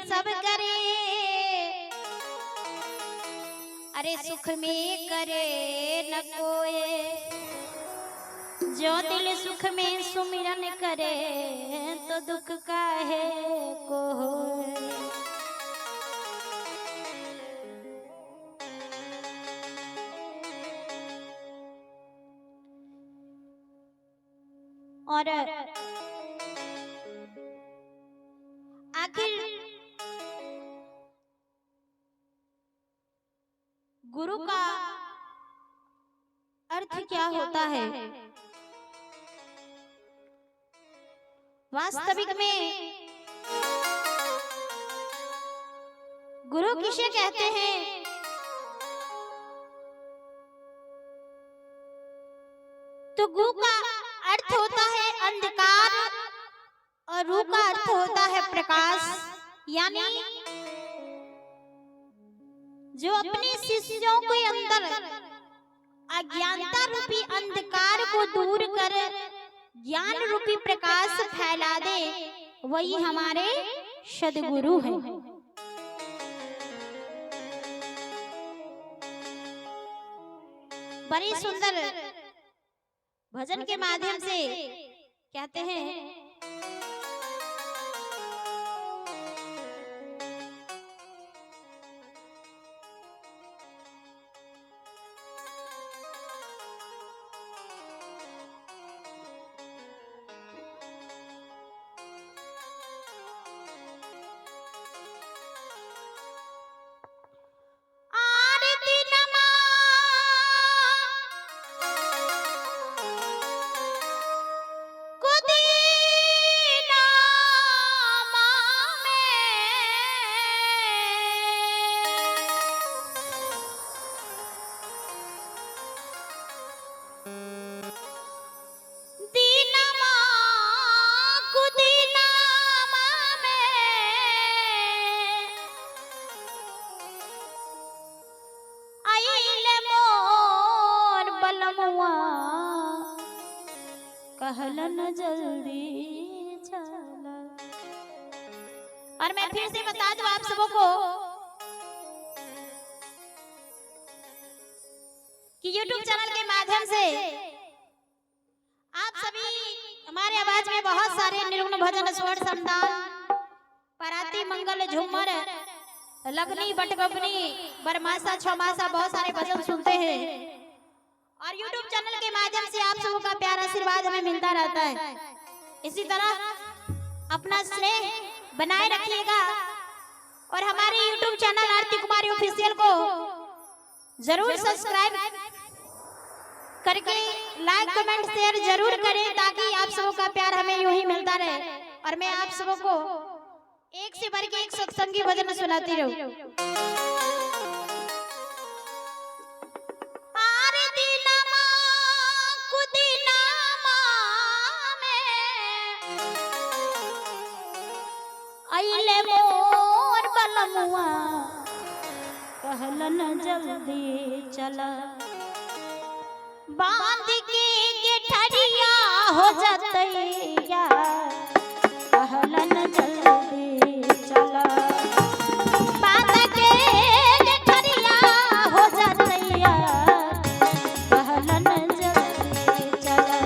सब करे, अरे सुख में करे न कोई, जो दिल सुख में सुमिरन करे तो दुख काहे को होए। और आखिर गुरु का अर्थ क्या होता है? वास्तविक में गुरु किसे कहते हैं? तो गु का अर्थ होता है अंधकार और रू का अर्थ होता है प्रकाश। यानी जो अपने शिष्यों के अंदर अज्ञानता रूपी अंधकार को दूर कर ज्ञान रूपी प्रकाश फैला दे, वही हमारे सद्गुरु हैं। बड़ी सुंदर भजन के माध्यम से कहते हैं, कहलन जल्दी चला। और मैं फिर से बता दूं आप सबों को कि YouTube चैनल के माध्यम से आप सभी हमारे आवाज में बहुत सारे निर्गुण भजन, स्वर, समदान, पराती, मंगल, झूमर, लगनी, बटगबनी, बरमासा, छमासा बहुत सारे भजन सुनते हैं। और YouTube चैनल के माध्यम से आप सबों का प्यार आशीर्वाद हमें मिलता रहता है। इसी तरह अपना स्नेह बनाए रखिएगा और हमारे YouTube channel Aarti Kumari official को जरूर सब्सक्राइब करके लाइक, कमेंट, शेयर जरूर करें, ताकि आप सबों का प्यार हमें यूं ही मिलता रहे और मैं आप सबों को एक से बढ़ के एक सत्संगी भजन सुनाती रहूं। अइले मोर बलमुआ कहलन जल्दी चला, बांध के गेठरिया हो जतैया कहलन जल्दी चला, बांध के गेठरिया हो जतैया कहलन जल्दी चला।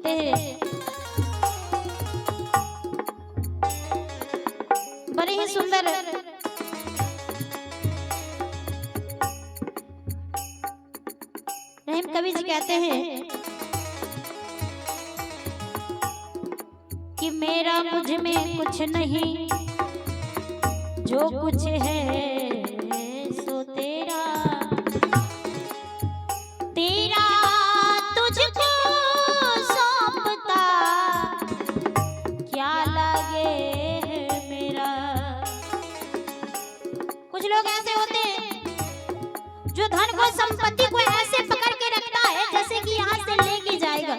कहते हैं, बड़े ही सुंदर रहीम कवि जी कहते हैं कि मेरा मुझ में कुछ नहीं, जो कुछ है सो तेरा, तेरा तुझको सौंपता क्या लागे है मेरा। कुछ लोग ऐसे होते हैं जो धन को संपत्ति को ऐसे पकड़ के रखता है जैसे कि यहाँ से लेके जाएगा।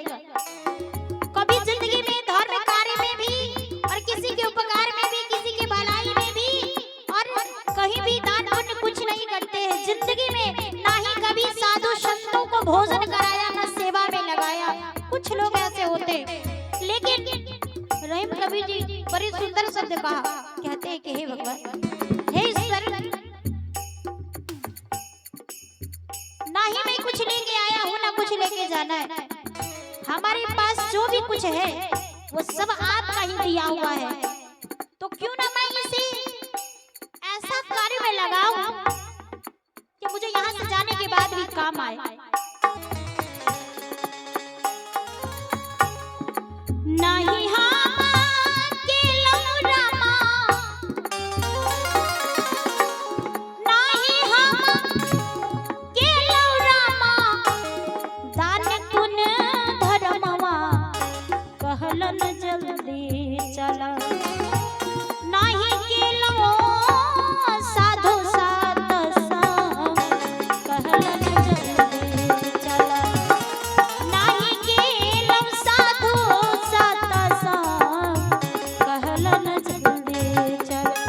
कभी जिंदगी में धर्म कार्य में भी और किसी के उपकार में भी, किसी के भलाई में भी और कहीं भी दान पुण्य कुछ नहीं करते हैं जिंदगी में, ना ही कभी साधु संतों को भोजन कराया, ना सेवा में लगाया। कुछ लोग ऐसे होते हैं। लेकिन रहीम कवि जी बड़ी सुंदर शब्द कहा, कहते हैं कि हे भगवान, हे ईश्वर, ना ही मैं कुछ लेके आया हूँ, ना कुछ लेके जाना है। हमारे पास जो भी कुछ है वो सब आपका ही दिया हुआ है, तो क्यों ना मैं इसे ऐसा कार्य में लगाऊं कि मुझे यहाँ से जाने के बाद भी काम आए। नहीं हम अकेलो रामा, नहीं हम अकेलो रामा, दान पुण्य धर्मवा कहलन जल्दी चला, नहीं केलो साधु सात संग कहलन जल्दी चला, नहीं केलो साधु सात संग कहलन जल्दी चला।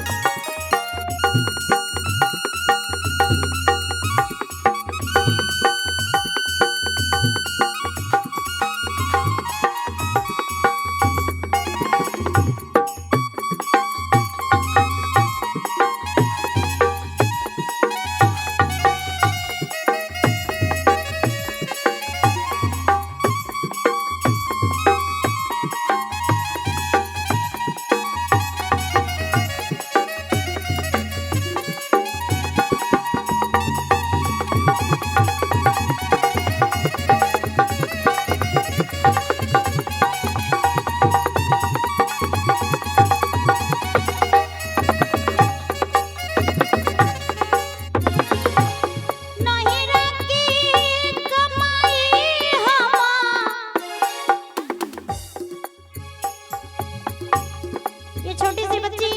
ये छोटी सी बच्ची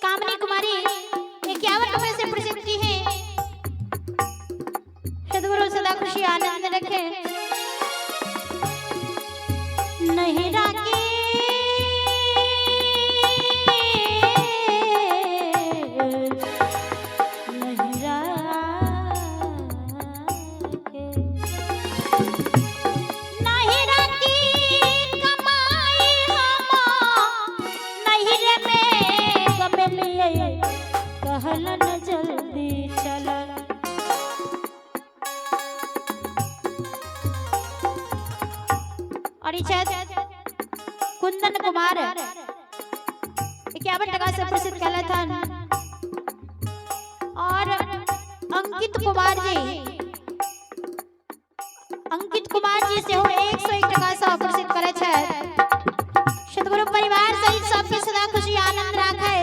कामनी कुमारी 51 रुपए से प्रसिद्ध की है। सद्गुरु सदा खुशी आनंद रखे। नहीं राके नहीं राके नहीं राके कमाई हम नहीं रे में कहलन जल्दी चला। और कुंदन कुमार 51 टका से प्रसिद्ध कहलाथन। और अंकित कुमार जी से हो 101 टका से प्रसिद्ध करे छे। सद्गुरु परिवार सहित सबके सदा खुशी आनंद राखे।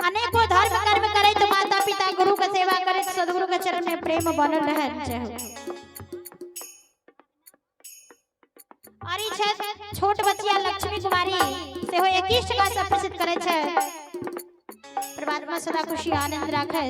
अनेकों धर्म कर्म करे तो माता पिता गुरु का सेवा करे, सद्गुरु के चरण में प्रेम बनल रहे। और छोट बच्चिया लक्ष्मी कुमारी से हो 21 टका से प्रसिद्ध करे छे। परमात्मा सदा खुशी आनंद राखे।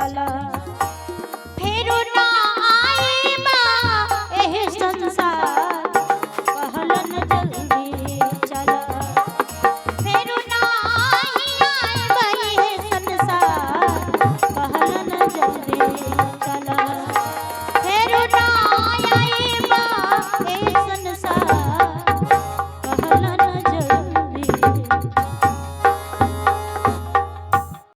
चला